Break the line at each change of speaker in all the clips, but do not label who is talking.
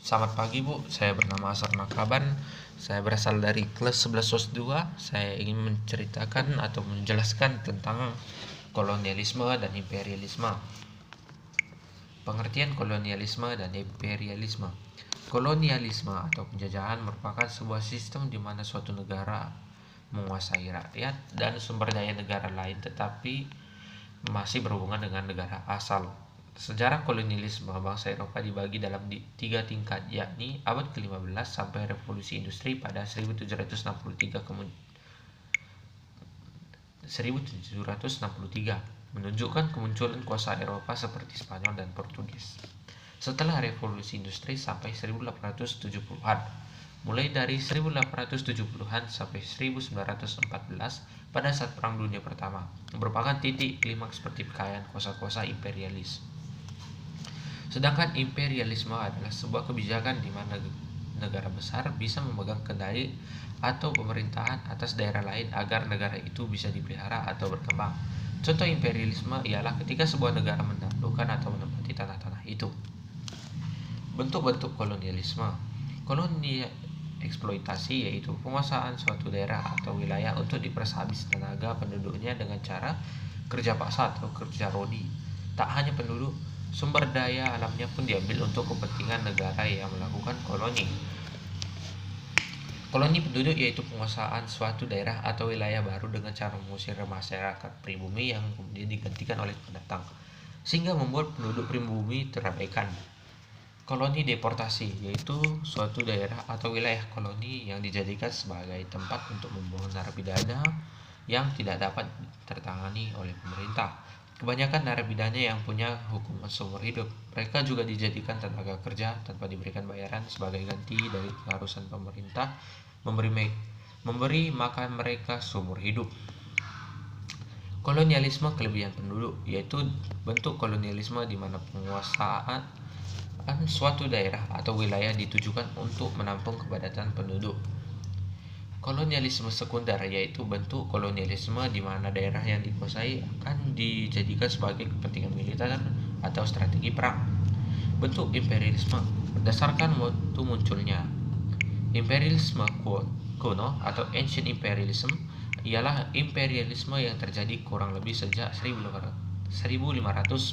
Selamat pagi Bu, saya bernama Asar Nakaban. Saya berasal dari kelas 11 SOS 2. Saya ingin menceritakan atau menjelaskan tentang kolonialisme dan imperialisme. Pengertian kolonialisme dan imperialisme. Kolonialisme atau penjajahan merupakan sebuah sistem di mana suatu negara menguasai rakyat dan sumber daya negara lain tetapi masih berhubungan dengan negara asal. Sejarah kolonialisme bangsa Eropa dibagi dalam tiga tingkat, yakni abad ke-15 sampai revolusi industri pada 1763 menunjukkan kemunculan kuasa Eropa seperti Spanyol dan Portugis. Setelah revolusi industri sampai 1870-an, mulai dari 1870-an sampai 1914 pada saat Perang Dunia Pertama, merupakan titik klimaks pertikaian kuasa-kuasa imperialis. Sedangkan imperialisme adalah sebuah kebijakan di mana negara besar bisa memegang kendali atau pemerintahan atas daerah lain agar negara itu bisa dipelihara atau berkembang. Contoh imperialisme ialah ketika sebuah negara menaklukkan atau menempati tanah-tanah itu. Bentuk-bentuk kolonialisme. Koloni eksploitasi yaitu penguasaan suatu daerah atau wilayah untuk diperas habis tenaga penduduknya dengan cara kerja paksa atau kerja rodi. Tak hanya penduduk, sumber daya alamnya pun diambil untuk kepentingan negara yang melakukan koloni. Koloni penduduk yaitu penguasaan suatu daerah atau wilayah baru dengan cara mengusir masyarakat pribumi yang kemudian digantikan oleh pendatang, sehingga membuat penduduk pribumi terabaikan. Koloni deportasi yaitu suatu daerah atau wilayah koloni yang dijadikan sebagai tempat untuk membuang narapidana yang tidak dapat tertangani oleh pemerintah. Kebanyakan narapidana yang punya hukuman seumur hidup. Mereka juga dijadikan tenaga kerja tanpa diberikan bayaran sebagai ganti dari keharusan pemerintah memberi makan mereka seumur hidup. Kolonialisme kelebihan penduduk yaitu bentuk kolonialisme di mana penguasaan suatu daerah atau wilayah ditujukan untuk menampung kepadatan penduduk. Kolonialisme sekunder yaitu bentuk kolonialisme di mana daerah yang dikuasai akan dijadikan sebagai kepentingan militer atau strategi perang. Bentuk imperialisme berdasarkan waktu munculnya. Imperialisme kuno atau ancient imperialism ialah imperialisme yang terjadi kurang lebih sejak 1500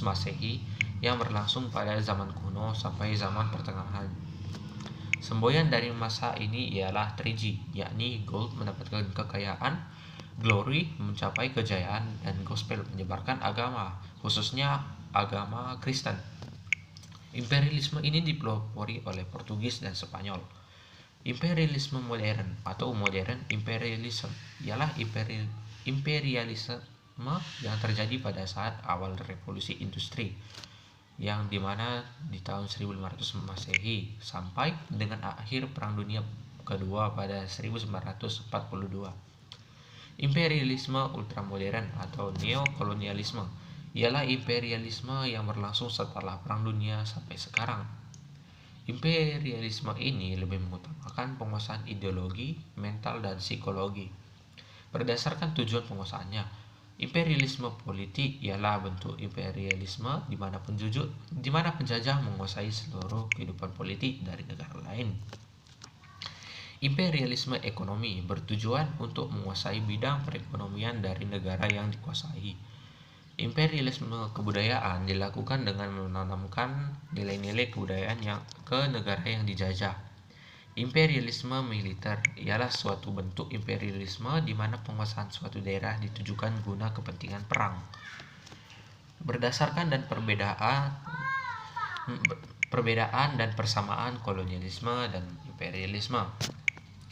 Masehi yang berlangsung pada zaman kuno sampai zaman pertengahan. Semboyan dari masa ini ialah 3G, yakni gold mendapatkan kekayaan, glory mencapai kejayaan, dan gospel menyebarkan agama, khususnya agama Kristen. Imperialisme ini dipelopori oleh Portugis dan Spanyol. Imperialisme modern atau modern imperialism ialah imperialisme yang terjadi pada saat awal revolusi industri, yang dimana di tahun 1500 Masehi sampai dengan akhir Perang Dunia Kedua pada 1942. Imperialisme ultramodern atau neokolonialisme ialah imperialisme yang berlangsung setelah Perang Dunia sampai sekarang. Imperialisme ini lebih mengutamakan penguasaan ideologi, mental, dan psikologi. Berdasarkan tujuan penguasaannya, imperialisme politik ialah bentuk imperialisme di mana penjajah menguasai seluruh kehidupan politik dari negara lain. Imperialisme ekonomi bertujuan untuk menguasai bidang perekonomian dari negara yang dikuasai. Imperialisme kebudayaan dilakukan dengan menanamkan nilai-nilai kebudayaan ke negara yang dijajah. Imperialisme militer ialah suatu bentuk imperialisme di mana penguasaan suatu daerah ditujukan guna kepentingan perang. Berdasarkan dan perbedaan dan persamaan kolonialisme dan imperialisme.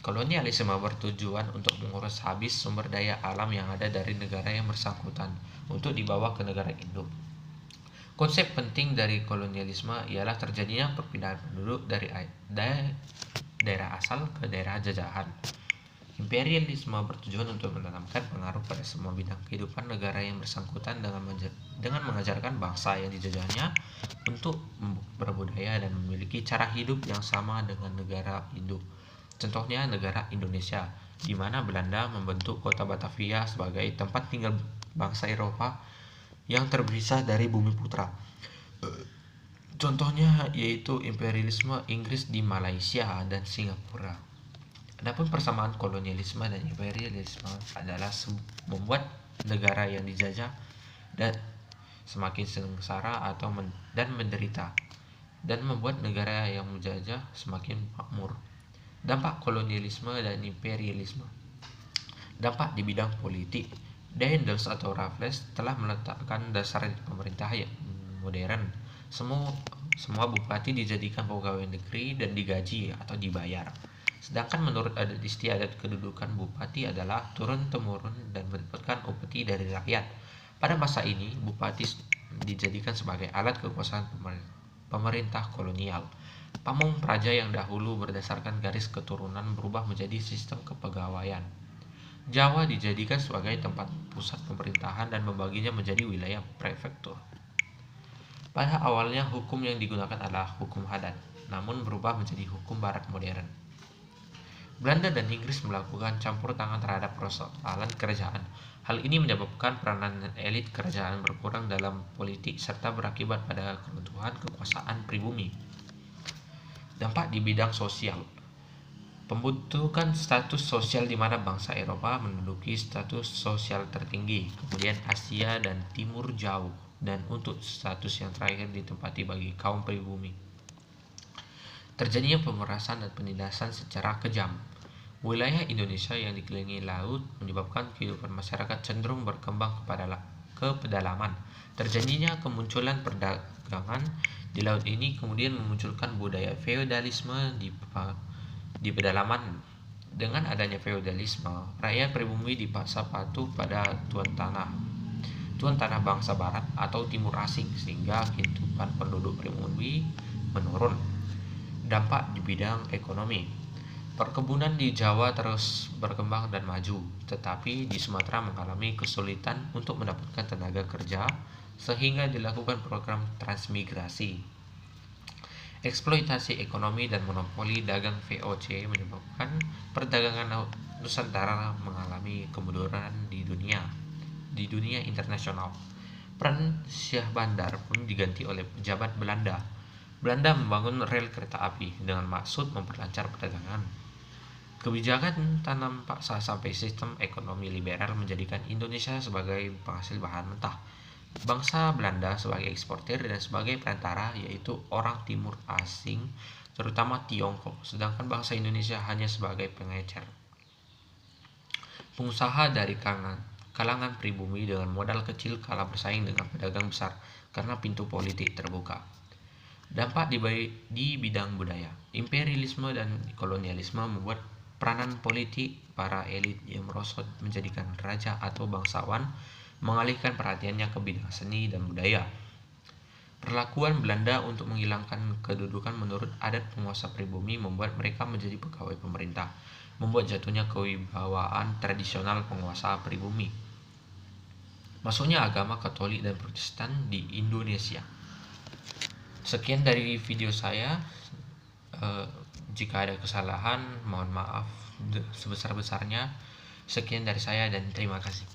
Kolonialisme bertujuan untuk mengurus habis sumber daya alam yang ada dari negara yang bersangkutan untuk dibawa ke negara induk. Konsep penting dari kolonialisme ialah terjadinya perpindahan penduduk dari daerah asal ke daerah jajahan. Imperialisme bertujuan untuk menanamkan pengaruh pada semua bidang kehidupan negara yang bersangkutan dengan mengajarkan bangsa yang dijajahnya untuk berbudaya dan memiliki cara hidup yang sama dengan negara induk. Contohnya negara Indonesia, di mana Belanda membentuk kota Batavia sebagai tempat tinggal bangsa Eropa yang terpisah dari Bumi Putra. Contohnya yaitu imperialisme Inggris di Malaysia dan Singapura. Adapun persamaan kolonialisme dan imperialisme adalah membuat negara yang dijajah dan semakin sengsara dan menderita, dan membuat negara yang menjajah semakin makmur. Dampak kolonialisme dan imperialisme. Dampak di bidang politik. Daendels atau Raffles telah meletakkan dasar pemerintahan modern. Semua bupati dijadikan pegawai negeri dan digaji atau dibayar. Sedangkan menurut adat istiadat kedudukan bupati adalah turun-temurun dan mendapatkan upeti dari rakyat. Pada masa ini, bupati dijadikan sebagai alat kekuasaan pemerintah kolonial. Pamong praja yang dahulu berdasarkan garis keturunan berubah menjadi sistem kepegawaian. Jawa dijadikan sebagai tempat pusat pemerintahan dan membaginya menjadi wilayah prefektur. Pada awalnya hukum yang digunakan adalah hukum adat, namun berubah menjadi hukum barat modern. Belanda dan Inggris melakukan campur tangan terhadap persoalan kerajaan. Hal ini menyebabkan peranan elit kerajaan berkurang dalam politik serta berakibat pada keruntuhan kekuasaan pribumi. Dampak di bidang sosial. Pembentukan status sosial di mana bangsa Eropa menduduki status sosial tertinggi, kemudian Asia dan Timur Jauh, dan untuk status yang terakhir ditempati bagi kaum pribumi. Terjadinya pemerasan dan penindasan secara kejam. Wilayah Indonesia yang dikelilingi laut menyebabkan kehidupan masyarakat cenderung berkembang ke pedalaman. Terjadinya kemunculan perdagangan di laut ini kemudian memunculkan budaya feodalisme di pedalaman. Dengan adanya feodalisme, rakyat pribumi dipaksa patuh pada tuan tanah bangsa barat atau timur asing, sehingga kehidupan penduduk pribumi menurun. Dampak di bidang ekonomi. Perkebunan di Jawa terus berkembang dan maju, tetapi di Sumatera mengalami kesulitan untuk mendapatkan tenaga kerja, sehingga dilakukan program transmigrasi. Eksploitasi ekonomi dan monopoli dagang VOC menyebabkan perdagangan Nusantara mengalami kemunduran di dunia internasional. Peran Syah Bandar pun diganti oleh pejabat Belanda. Belanda membangun rel kereta api dengan maksud memperlancar perdagangan. Kebijakan tanam paksa sampai sistem ekonomi liberal menjadikan Indonesia sebagai penghasil bahan mentah, bangsa Belanda sebagai eksportir dan sebagai perantara, yaitu orang timur asing terutama Tiongkok, sedangkan bangsa Indonesia hanya sebagai pengecer. Pengusaha dari kalangan pribumi dengan modal kecil kalah bersaing dengan pedagang besar karena pintu politik terbuka. Dampak di bidang budaya. Imperialisme dan kolonialisme membuat peranan politik para elit yang merosot menjadikan raja atau bangsawan mengalihkan perhatiannya ke bidang seni dan budaya. Perlakuan Belanda untuk menghilangkan kedudukan menurut adat penguasa pribumi membuat mereka menjadi pegawai pemerintah, membuat jatuhnya kewibawaan tradisional penguasa pribumi. Masuknya agama Katolik dan Protestan di Indonesia. Sekian dari video saya. Jika ada kesalahan, mohon maaf sebesar-besarnya. Sekian dari saya dan terima kasih.